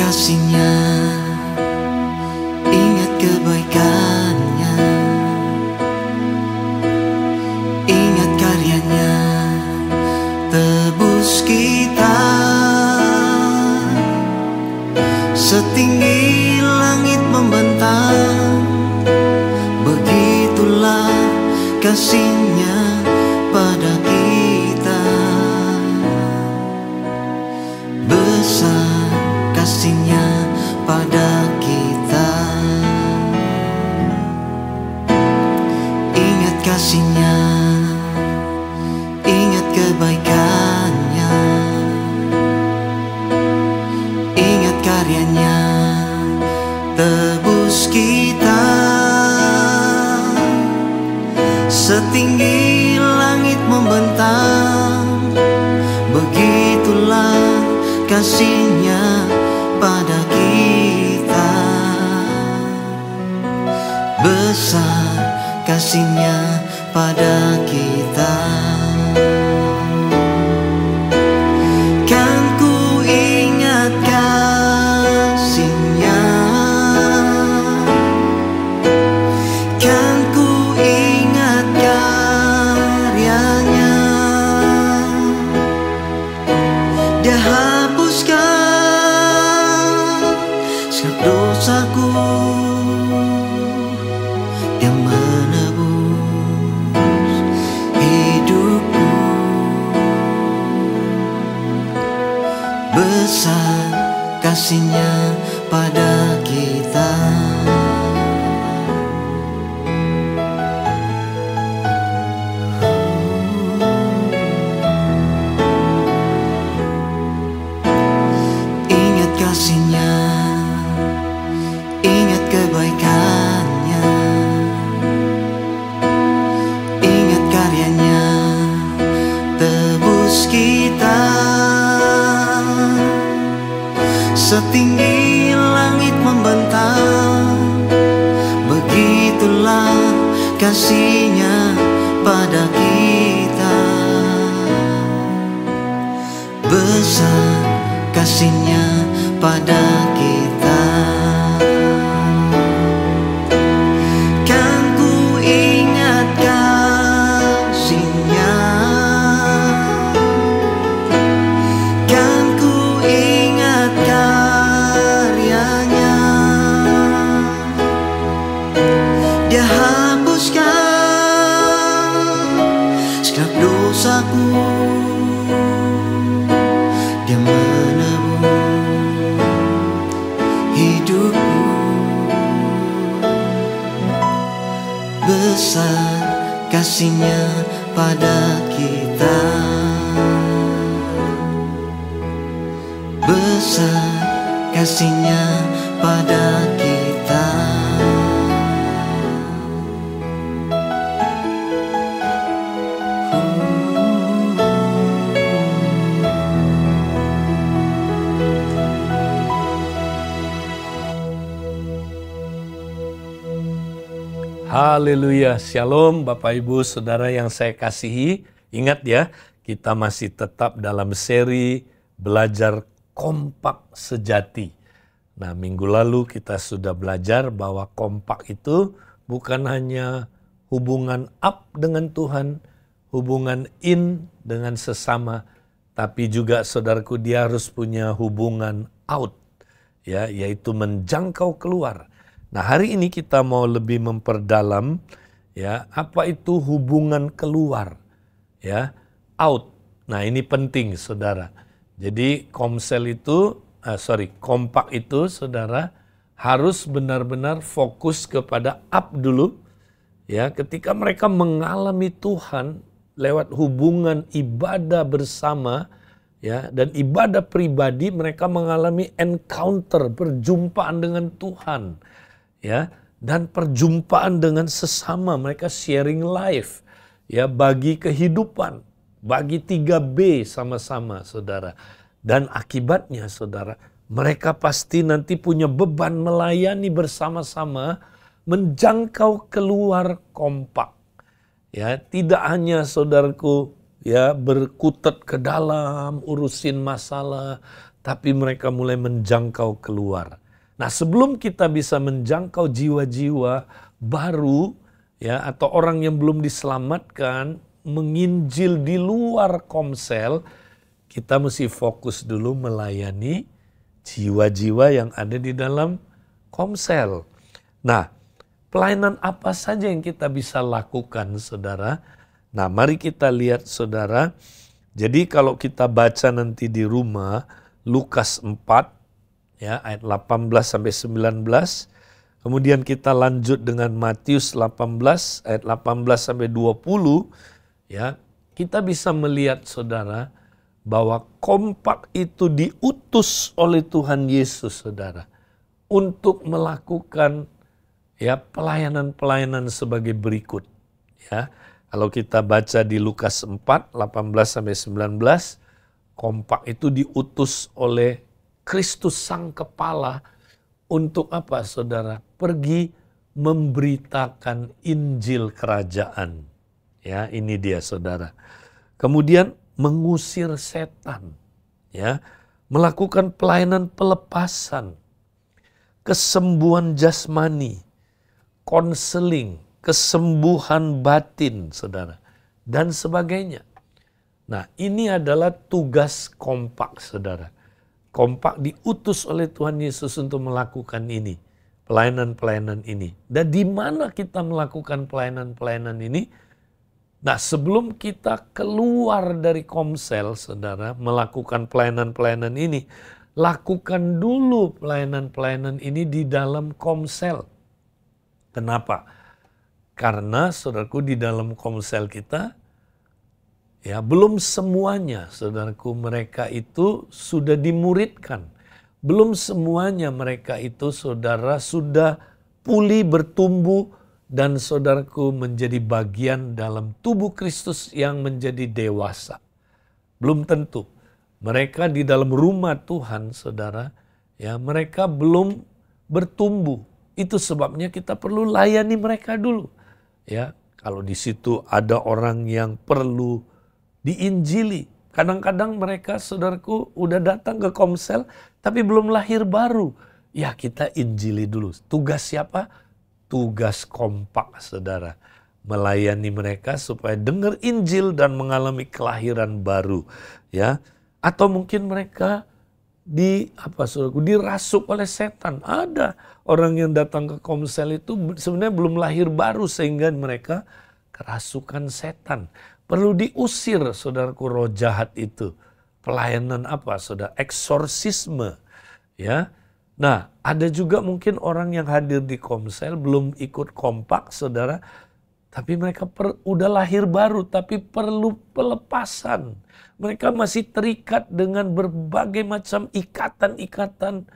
kasih-Nya, ingat kebaikan-Nya, ingat karya-Nya, tebus kita. Setinggi langit membentang, begitulah kasih-Nya pada kita. Besar kasih-Nya pada kita. Ingat kasih-Nya, ingat kebaikan-Nya, ingat karya-Nya, tebus kita. Setinggi langit membentang, begitulah kasih-Nya pada kita. Besar kasih-Nya pada kita. Kan ku ingat kasih-Nya, kan ku ingat karya-Nya. Dia hapuskan segala dosaku, Dia menebus hidupku. Besar kasih-Nya pada kita. Ingat kasih-Nya, ingat kebaikan-Nya, ingat karya-Nya, tebus kita. Setinggi langit membentang, begitulah kasih-Nya pada kita. Besar kasih-Nya pada kita. Kan ku ingat kasih-Nya, kan ku ingat karya-Nya. Dia hapuskan segala dosaku, Dia menebus hidupku. Besar kasih-Nya pada kita. Besar kasih-Nya pada kita. Haleluya, Shalom Bapak Ibu Saudara yang saya kasihi. Ingat ya, kita masih tetap dalam seri belajar kompak sejati. Nah, minggu lalu kita sudah belajar bahwa kompak itu bukan hanya hubungan up dengan Tuhan, hubungan in dengan sesama, tapi juga saudaraku dia harus punya hubungan out, ya, yaitu menjangkau keluar. Nah, hari ini kita mau lebih memperdalam ya, apa itu hubungan keluar, ya, out. Nah, ini penting Saudara. Jadi kompak itu Saudara harus benar-benar fokus kepada up dulu. Ya, ketika mereka mengalami Tuhan lewat hubungan ibadah bersama, ya, dan ibadah pribadi, mereka mengalami encounter, perjumpaan dengan Tuhan. Ya, dan perjumpaan dengan sesama, mereka sharing life, ya, bagi kehidupan, bagi 3B sama-sama Saudara. Dan akibatnya Saudara, mereka pasti nanti punya beban melayani bersama-sama, menjangkau keluar kompak. Ya, tidak hanya saudaraku ya berkutat ke dalam urusin masalah, tapi mereka mulai menjangkau keluar. Nah, sebelum kita bisa menjangkau jiwa-jiwa baru, ya, atau orang yang belum diselamatkan, menginjil di luar Komsel, kita mesti fokus dulu melayani jiwa-jiwa yang ada di dalam Komsel. Nah, pelayanan apa saja yang kita bisa lakukan, saudara? Nah, mari kita lihat, saudara. Jadi kalau kita baca nanti di rumah, Lukas 4, ya, ayat 18 sampai 19. Kemudian kita lanjut dengan Matius 18, ayat 18 sampai 20. Ya, kita bisa melihat, saudara, bahwa kompak itu diutus oleh Tuhan Yesus, saudara, untuk melakukan, ya, pelayanan-pelayanan sebagai berikut. Ya, kalau kita baca di Lukas 4, 18 sampai 19, kompak itu diutus oleh Kristus Sang Kepala untuk apa, saudara? Pergi memberitakan Injil Kerajaan. Ya, ini dia, saudara. Kemudian mengusir setan, ya, melakukan pelayanan pelepasan, kesembuhan jasmani, konseling, kesembuhan batin, saudara, dan sebagainya. Nah, ini adalah tugas kompak, saudara. Kompak diutus oleh Tuhan Yesus untuk melakukan ini, pelayanan-pelayanan ini. Dan di mana kita melakukan pelayanan-pelayanan ini? Nah, sebelum kita keluar dari Komsel, saudara, melakukan pelayanan-pelayanan ini, lakukan dulu pelayanan-pelayanan ini di dalam Komsel. Kenapa? Karena, saudaraku, di dalam Komsel kita, ya, belum semuanya, saudaraku, mereka itu sudah dimuridkan. Belum semuanya mereka itu, saudara, sudah pulih, bertumbuh, dan saudaraku menjadi bagian dalam tubuh Kristus yang menjadi dewasa. Belum tentu. Mereka di dalam rumah Tuhan, saudara, ya, mereka belum bertumbuh. Itu sebabnya kita perlu layani mereka dulu. Ya, kalau di situ ada orang yang perlu diinjili. Kadang-kadang mereka, saudaraku, udah datang ke Komsel, tapi belum lahir baru. Ya, kita injili dulu. Tugas siapa? Tugas kompak, saudara. Melayani mereka supaya dengar Injil dan mengalami kelahiran baru. Ya, atau mungkin mereka dirasuk oleh setan. Ada orang yang datang ke Komsel itu sebenarnya belum lahir baru sehingga mereka kerasukan setan. Perlu diusir, saudaraku, roh jahat itu. Pelayanan apa, saudara? Eksorsisme. Ya. Nah, ada juga mungkin orang yang hadir di Komsel belum ikut kompak, saudara. Tapi mereka udah lahir baru, tapi perlu pelepasan. Mereka masih terikat dengan berbagai macam ikatan-ikatan,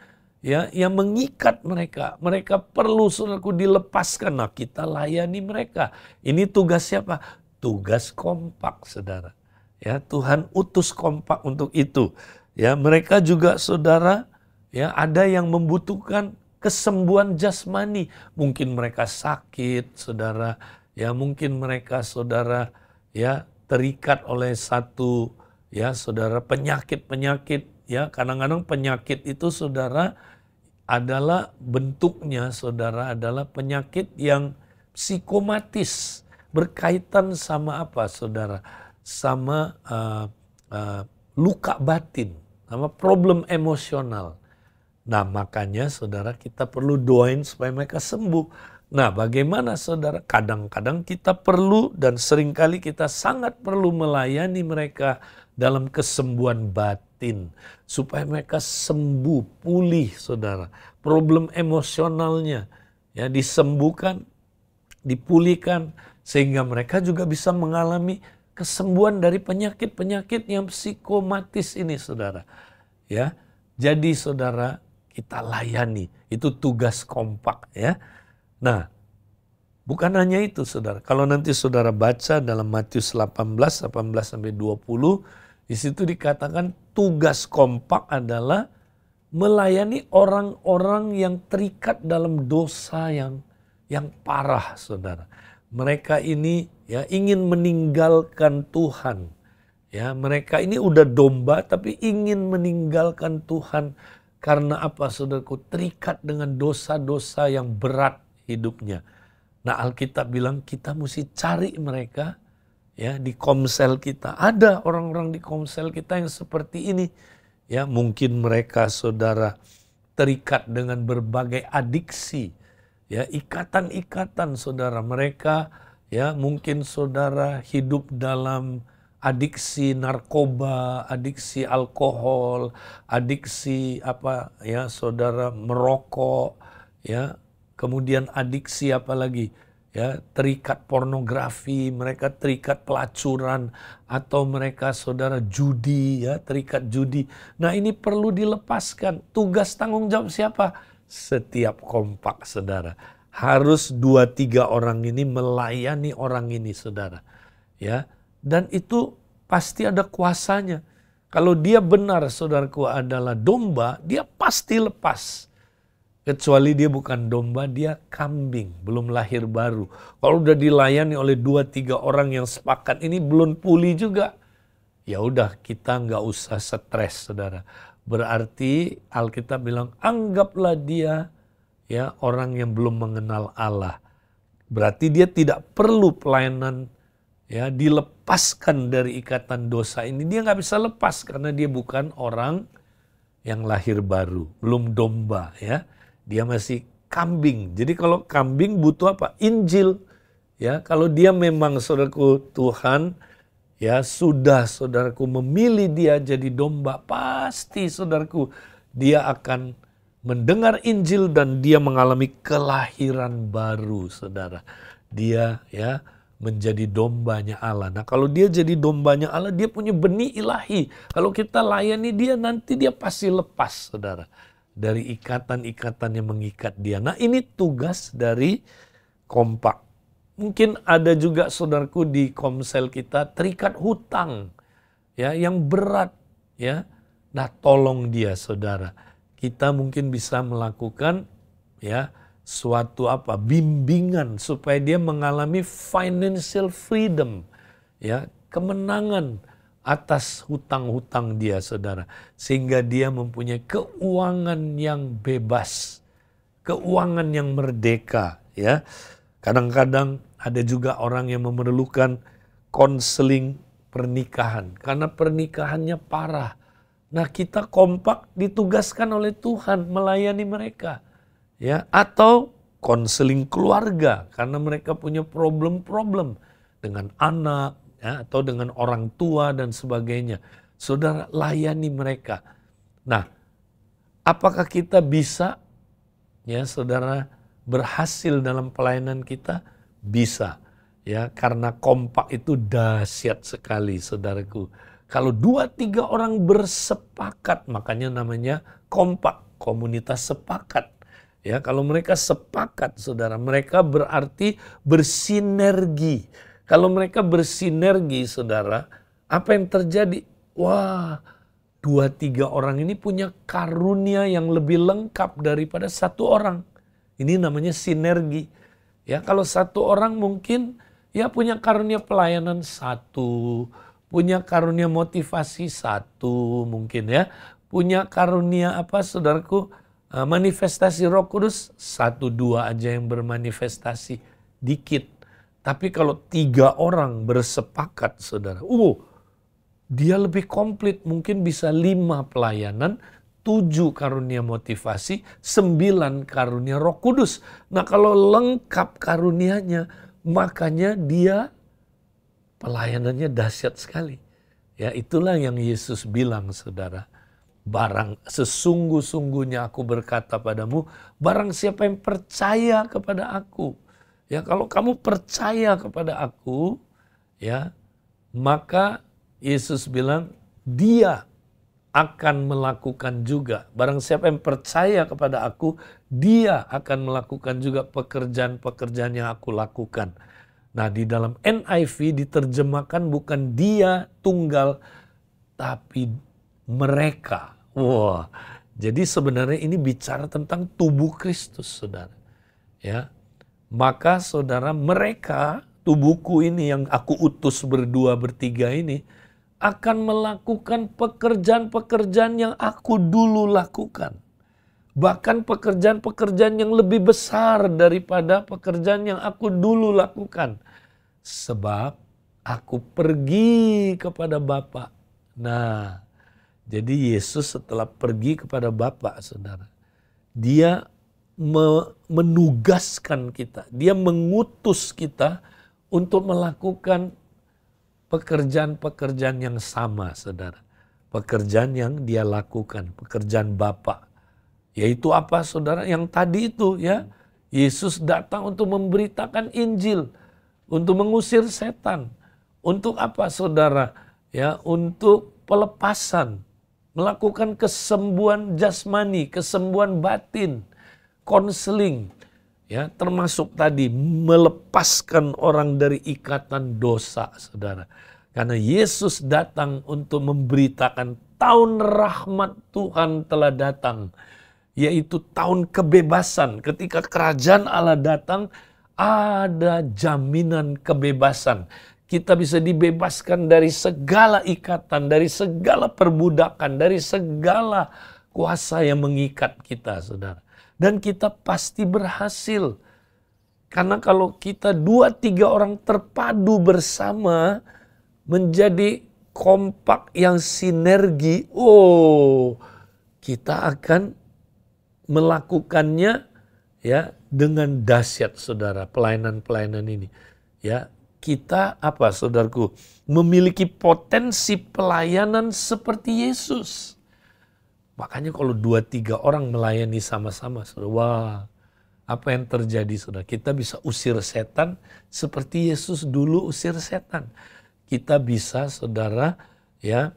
ya, yang mengikat mereka. Mereka perlu, saudaraku, dilepaskan. Nah, kita layani mereka. Ini tugas siapa? Tugas kompak, saudara. Ya, Tuhan utus kompak untuk itu. Ya, mereka juga, saudara, ya, ada yang membutuhkan kesembuhan jasmani. Mungkin mereka sakit, saudara. Ya, mungkin mereka, saudara, ya, terikat oleh satu, ya, saudara, penyakit-penyakit. Ya, kadang-kadang penyakit itu, saudara, adalah bentuknya, saudara, adalah penyakit yang psikomatis. Berkaitan sama apa, saudara? Sama luka batin, sama problem emosional. Nah, makanya, saudara, kita perlu doain supaya mereka sembuh. Nah, bagaimana, saudara? Kadang-kadang kita perlu dan seringkali kita sangat perlu melayani mereka dalam kesembuhan batin. Supaya mereka sembuh, pulih, saudara. Problem emosionalnya, ya, disembuhkan, dipulihkan, sehingga mereka juga bisa mengalami kesembuhan dari penyakit-penyakit yang psikomatis ini, saudara. Ya, jadi, saudara, kita layani. Itu tugas kompak, ya. Nah, bukan hanya itu, saudara. Kalau nanti saudara baca dalam Matius 18 sampai 20, di situ dikatakan tugas kompak adalah melayani orang-orang yang terikat dalam dosa yang parah, saudara. Mereka ini, ya, ingin meninggalkan Tuhan. Ya, mereka ini udah domba tapi ingin meninggalkan Tuhan karena apa, saudaraku? Terikat dengan dosa-dosa yang berat hidupnya. Nah, Alkitab bilang kita mesti cari mereka ya di komsel kita. Ada orang-orang di komsel kita yang seperti ini. Ya, mungkin mereka saudara terikat dengan berbagai adiksi. Ya, ikatan-ikatan saudara mereka ya, mungkin saudara hidup dalam adiksi narkoba, adiksi alkohol, adiksi apa ya, saudara merokok ya, kemudian adiksi apa lagi? Ya, terikat pornografi, mereka terikat pelacuran, atau mereka saudara judi ya, terikat judi. Nah, ini perlu dilepaskan. Tugas tanggung jawab siapa? Setiap kompak saudara. Harus 2-3 orang ini melayani orang ini saudara. Ya, dan itu pasti ada kuasanya. Kalau dia benar saudaraku adalah domba, dia pasti lepas. Kecuali dia bukan domba, dia kambing, belum lahir baru. Kalau udah dilayani oleh 2-3 orang yang sepakat ini belum pulih juga, ya udah kita nggak usah stres saudara. Berarti Alkitab bilang anggaplah dia ya orang yang belum mengenal Allah. Berarti dia tidak perlu pelayanan ya, dilepaskan dari ikatan dosa ini. Dia nggak bisa lepas karena dia bukan orang yang lahir baru, belum domba ya. Dia masih kambing. Jadi kalau kambing butuh apa? Injil. Ya, kalau dia memang saudaraku Tuhan ya sudah saudaraku memilih dia jadi domba, pasti saudaraku dia akan mendengar Injil dan dia mengalami kelahiran baru saudara. Dia ya menjadi dombanya Allah. Nah, kalau dia jadi dombanya Allah, dia punya benih ilahi. Kalau kita layani dia, nanti dia pasti lepas saudara dari ikatan-ikatan yang mengikat dia. Nah, ini tugas dari kompak. Mungkin ada juga saudaraku di komsel kita terikat hutang ya yang berat ya. Nah, tolong dia saudara. Kita mungkin bisa melakukan ya suatu apa bimbingan supaya dia mengalami financial freedom ya, kemenangan atas hutang-hutang dia saudara, sehingga dia mempunyai keuangan yang bebas, keuangan yang merdeka ya. Kadang-kadang ada juga orang yang memerlukan konseling pernikahan karena pernikahannya parah. Nah, kita kompak ditugaskan oleh Tuhan melayani mereka ya, atau konseling keluarga karena mereka punya problem-problem dengan anak ya, atau dengan orang tua dan sebagainya. Saudara, layani mereka. Nah, apakah kita bisa ya saudara berhasil dalam pelayanan kita? Bisa ya, karena kompak itu dahsyat sekali saudaraku. Kalau 2-3 orang bersepakat, makanya namanya kompak, komunitas sepakat. Ya, kalau mereka sepakat saudara, mereka berarti bersinergi. Kalau mereka bersinergi saudara, apa yang terjadi? Wah, 2-3 orang ini punya karunia yang lebih lengkap daripada satu orang. Ini namanya sinergi. Ya, kalau satu orang mungkin ya punya karunia pelayanan satu, punya karunia motivasi satu mungkin ya, punya karunia apa saudaraku, manifestasi Roh Kudus 1-2 aja yang bermanifestasi, dikit. Tapi kalau 3 orang bersepakat saudara, dia lebih komplit, mungkin bisa 5 pelayanan, 7 karunia motivasi, 9 karunia Roh Kudus. Nah, kalau lengkap karunianya, makanya dia pelayanannya dahsyat sekali. Ya, itulah yang Yesus bilang saudara. Barang sesungguh-sungguhnya aku berkata padamu, barang siapa yang percaya kepada aku. Ya, kalau kamu percaya kepada aku, ya, maka Yesus bilang dia akan melakukan juga. Barang siapa yang percaya kepada aku, dia akan melakukan juga pekerjaan-pekerjaan yang aku lakukan. Nah, di dalam NIV diterjemahkan bukan dia tunggal, tapi mereka. Wah, jadi sebenarnya ini bicara tentang tubuh Kristus, saudara. Ya, maka saudara, mereka tubuhku ini yang aku utus 2-3 ini, akan melakukan pekerjaan-pekerjaan yang aku dulu lakukan. Bahkan pekerjaan-pekerjaan yang lebih besar daripada pekerjaan yang aku dulu lakukan. Sebab aku pergi kepada Bapa. Nah, jadi Yesus setelah pergi kepada Bapa, saudara, dia menugaskan kita, dia mengutus kita untuk melakukan pekerjaan-pekerjaan yang sama, saudara. Pekerjaan yang dia lakukan, pekerjaan Bapa. Yaitu apa, saudara? Yang tadi itu, ya, Yesus datang untuk memberitakan Injil, untuk mengusir setan. Untuk apa, saudara? Ya, untuk pelepasan, melakukan kesembuhan jasmani, kesembuhan batin, konseling, ya, termasuk tadi melepaskan orang dari ikatan dosa, saudara. Karena Yesus datang untuk memberitakan tahun rahmat Tuhan telah datang, yaitu tahun kebebasan. Ketika kerajaan Allah datang, ada jaminan kebebasan. Kita bisa dibebaskan dari segala ikatan, dari segala perbudakan, dari segala kuasa yang mengikat kita, saudara. Dan kita pasti berhasil. Karena kalau kita 2-3 orang terpadu bersama, menjadi kompak yang sinergi, kita akan melakukannya, ya, dengan dahsyat, saudara, pelayanan-pelayanan ini. Ya, kita apa, saudaraku, memiliki potensi pelayanan seperti Yesus. Makanya kalau 2-3 orang melayani sama-sama, saudara, wah, apa yang terjadi, saudara? Kita bisa usir setan seperti Yesus dulu usir setan. Kita bisa, saudara, ya,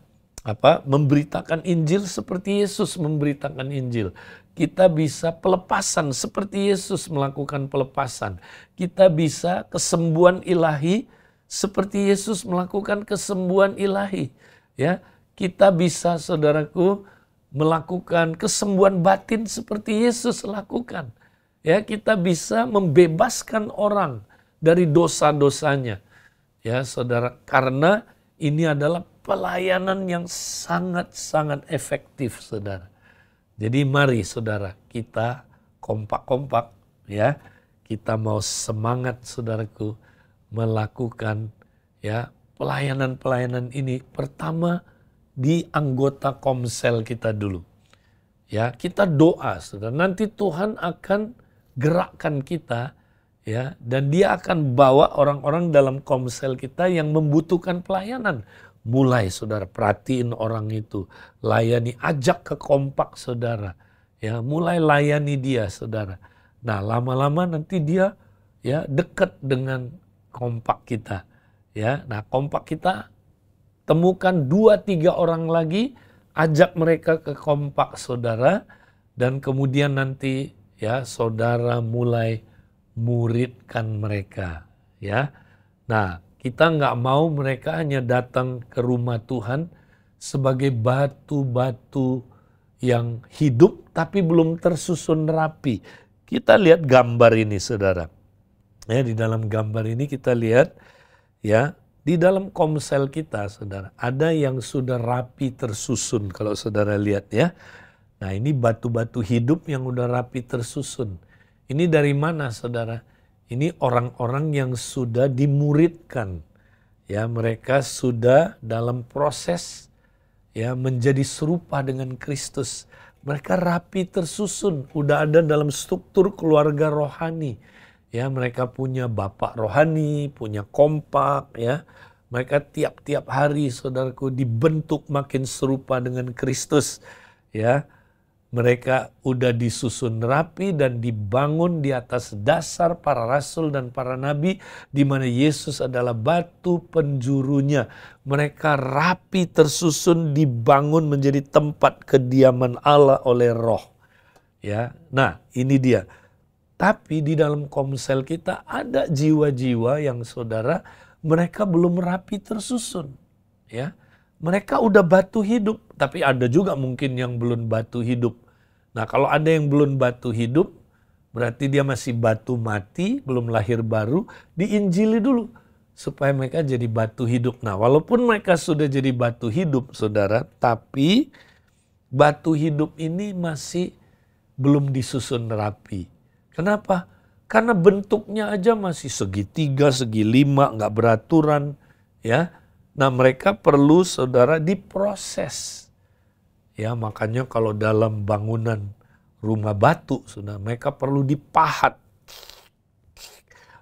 memberitakan Injil seperti Yesus memberitakan Injil. Kita bisa pelepasan seperti Yesus melakukan pelepasan. Kita bisa kesembuhan ilahi seperti Yesus melakukan kesembuhan ilahi. Ya, kita bisa, saudaraku, melakukan kesembuhan batin seperti Yesus lakukan. Ya, kita bisa membebaskan orang dari dosa-dosanya. Ya, saudara, karena ini adalah pelayanan yang sangat-sangat efektif, saudara. Jadi mari, saudara, kita kompak-kompak, ya. Kita mau semangat, saudaraku, melakukan, ya, pelayanan-pelayanan ini. Pertama di anggota komsel kita dulu. Ya, kita doa, saudara. Nanti Tuhan akan gerakkan kita, ya, dan dia akan bawa orang-orang dalam komsel kita yang membutuhkan pelayanan. Mulai, saudara, perhatiin orang itu, layani, ajak ke kompak, saudara, ya, mulai layani dia, saudara. Nah, lama-lama nanti dia, ya, dekat dengan kompak kita, ya. Nah, kompak kita temukan 2-3 orang lagi, ajak mereka ke kompak, saudara, dan kemudian nanti, ya, saudara mulai muridkan mereka, ya. Nah, kita nggak mau mereka hanya datang ke rumah Tuhan sebagai batu-batu yang hidup tapi belum tersusun rapi. Kita lihat gambar ini, saudara. Ya, di dalam gambar ini kita lihat, ya, di dalam komsel kita, saudara, ada yang sudah rapi tersusun kalau saudara lihat, ya. Nah, ini batu-batu hidup yang udah rapi tersusun. Ini dari mana, saudara? Ini orang-orang yang sudah dimuridkan, ya, mereka sudah dalam proses, ya, menjadi serupa dengan Kristus. Mereka rapi tersusun, udah ada dalam struktur keluarga rohani, ya, mereka punya bapak rohani, punya kompak, ya, mereka tiap-tiap hari, saudaraku, dibentuk makin serupa dengan Kristus, ya. Mereka udah disusun rapi dan dibangun di atas dasar para rasul dan para nabi, di mana Yesus adalah batu penjurunya. Mereka rapi tersusun, dibangun menjadi tempat kediaman Allah oleh Roh. Ya, nah ini dia. Tapi di dalam komsel kita ada jiwa-jiwa yang, saudara, mereka belum rapi tersusun. Ya, mereka udah batu hidup, tapi ada juga mungkin yang belum batu hidup. Nah, kalau ada yang belum batu hidup, berarti dia masih batu mati, belum lahir baru, diinjili dulu. supaya mereka jadi batu hidup. Nah, walaupun mereka sudah jadi batu hidup, saudara, tapi batu hidup ini masih belum disusun rapi. Kenapa? Karena bentuknya aja masih segitiga, segi lima, nggak beraturan, ya. Nah, mereka perlu, saudara, diproses. Ya, makanya kalau dalam bangunan rumah batu, saudara, mereka perlu dipahat.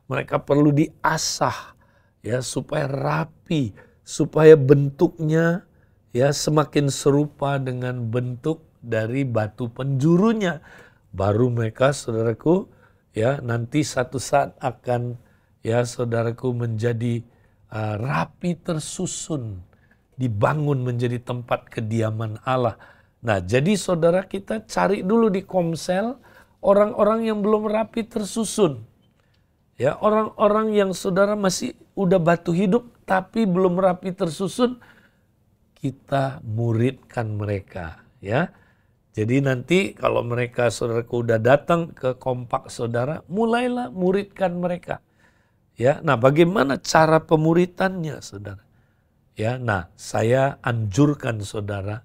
Mereka perlu diasah, ya, supaya rapi, supaya bentuknya ya semakin serupa dengan bentuk dari batu penjurunya. Baru mereka, saudaraku, ya nanti satu saat akan, ya saudaraku, menjadi rapi, tersusun, dibangun menjadi tempat kediaman Allah. Nah, jadi saudara, kita cari dulu di Komsel orang-orang yang belum rapi tersusun. Ya, orang-orang yang saudara masih udah batu hidup tapi belum rapi tersusun, kita muridkan mereka, ya. Jadi nanti kalau mereka, saudaraku, udah datang ke kompak saudara, mulailah muridkan mereka. Ya, nah bagaimana cara pemuritannya, saudara? Ya, nah saya anjurkan saudara,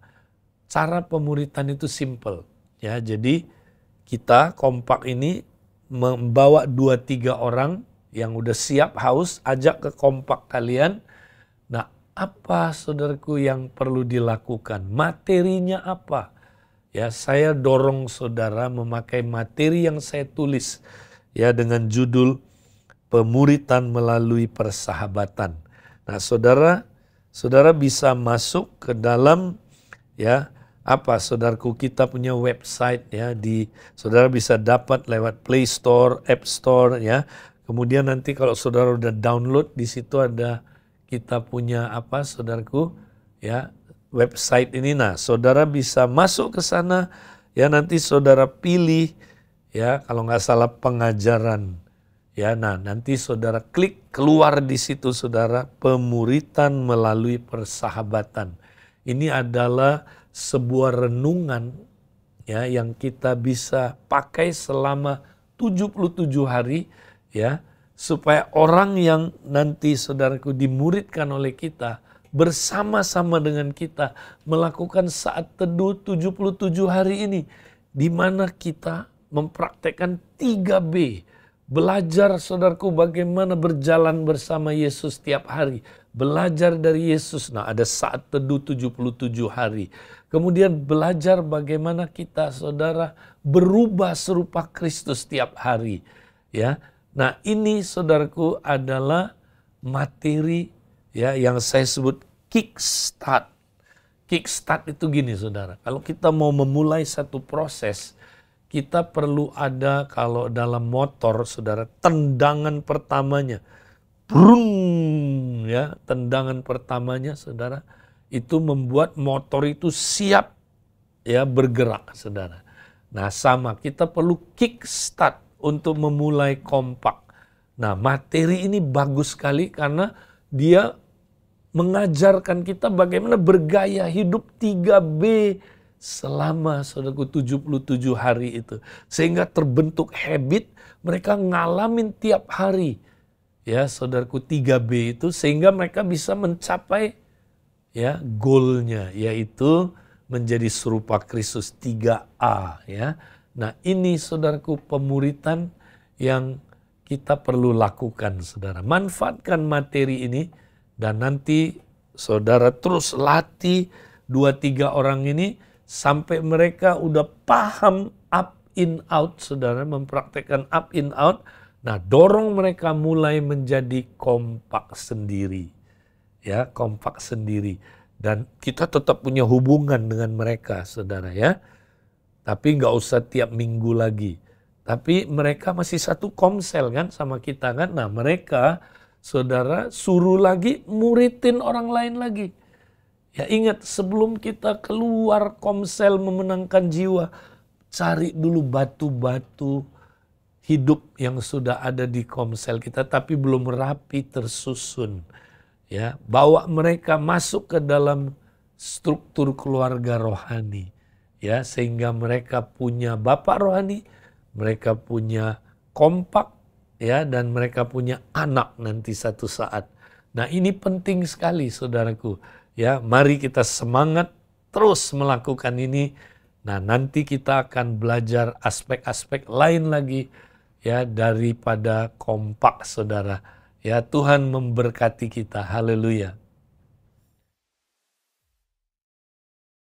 cara pemuritan itu simple. Ya, jadi kita kompak ini membawa 2-3 orang yang udah siap haus, ajak ke kompak kalian. Nah, apa saudaraku yang perlu dilakukan? Materinya apa? Ya, saya dorong saudara memakai materi yang saya tulis, ya, dengan judul Pemuritan Melalui Persahabatan. Nah, saudara bisa masuk ke dalam, ya, apa saudaraku, kita punya website, ya, saudara bisa dapat lewat Play Store, App Store, ya. Kemudian nanti kalau saudara udah download, di situ ada kita punya apa saudaraku, ya, website ini. Nah, saudara bisa masuk ke sana, ya, nanti saudara pilih, ya, kalau nggak salah pengajaran, ya. Nah, nanti saudara klik keluar di situ, saudara, Pemuritan Melalui Persahabatan. Ini adalah sebuah renungan, ya, yang kita bisa pakai selama 77 hari, ya, supaya orang yang nanti saudaraku dimuridkan oleh kita bersama-sama dengan kita melakukan saat teduh 77 hari ini, di mana kita mempraktekkan 3B. Belajar, saudaraku, bagaimana berjalan bersama Yesus setiap hari. Belajar dari Yesus. Nah, ada saat teduh 77 hari. Kemudian belajar bagaimana kita, saudara, berubah serupa Kristus setiap hari. Ya. Nah, ini, saudaraku, adalah materi, ya, yang saya sebut kickstart. Kickstart itu gini, saudara. Kalau kita mau memulai satu proses, kita perlu ada, kalau dalam motor, saudara, tendangan pertamanya. Brum, ya, tendangan pertamanya, saudara, itu membuat motor itu siap, ya, bergerak, saudara. Nah, sama, kita perlu kickstart untuk memulai kompak. Nah, materi ini bagus sekali karena dia mengajarkan kita bagaimana bergaya hidup 3B selama, saudaraku, 77 hari itu. Sehingga terbentuk habit, mereka ngalamin tiap hari, ya, saudaraku, 3B itu, sehingga mereka bisa mencapai, ya, goalnya, yaitu menjadi serupa Kristus, 3A, ya. Nah, ini, saudaraku, pemuritan yang kita perlu lakukan, saudara. Manfaatkan materi ini, dan nanti saudara terus latih 2-3 orang ini sampai mereka udah paham up in out, saudara, mempraktekkan up in out. Nah, dorong mereka mulai menjadi kompak sendiri, ya, kompak sendiri. Dan kita tetap punya hubungan dengan mereka, saudara, ya. Tapi nggak usah tiap minggu lagi. Tapi mereka masih satu komsel kan sama kita kan. Nah, mereka, saudara, suruh lagi muridin orang lain lagi. Ya, ingat, sebelum kita keluar komsel memenangkan jiwa, cari dulu batu-batu hidup yang sudah ada di komsel kita tapi belum rapi tersusun. Ya, bawa mereka masuk ke dalam struktur keluarga rohani, ya, sehingga mereka punya bapak rohani, mereka punya kompak, ya, dan mereka punya anak nanti satu saat. Nah, ini penting sekali saudaraku. Ya, mari kita semangat terus melakukan ini. Nah, nanti kita akan belajar aspek-aspek lain lagi ya daripada kompak saudara. Ya, Tuhan memberkati kita. Haleluya.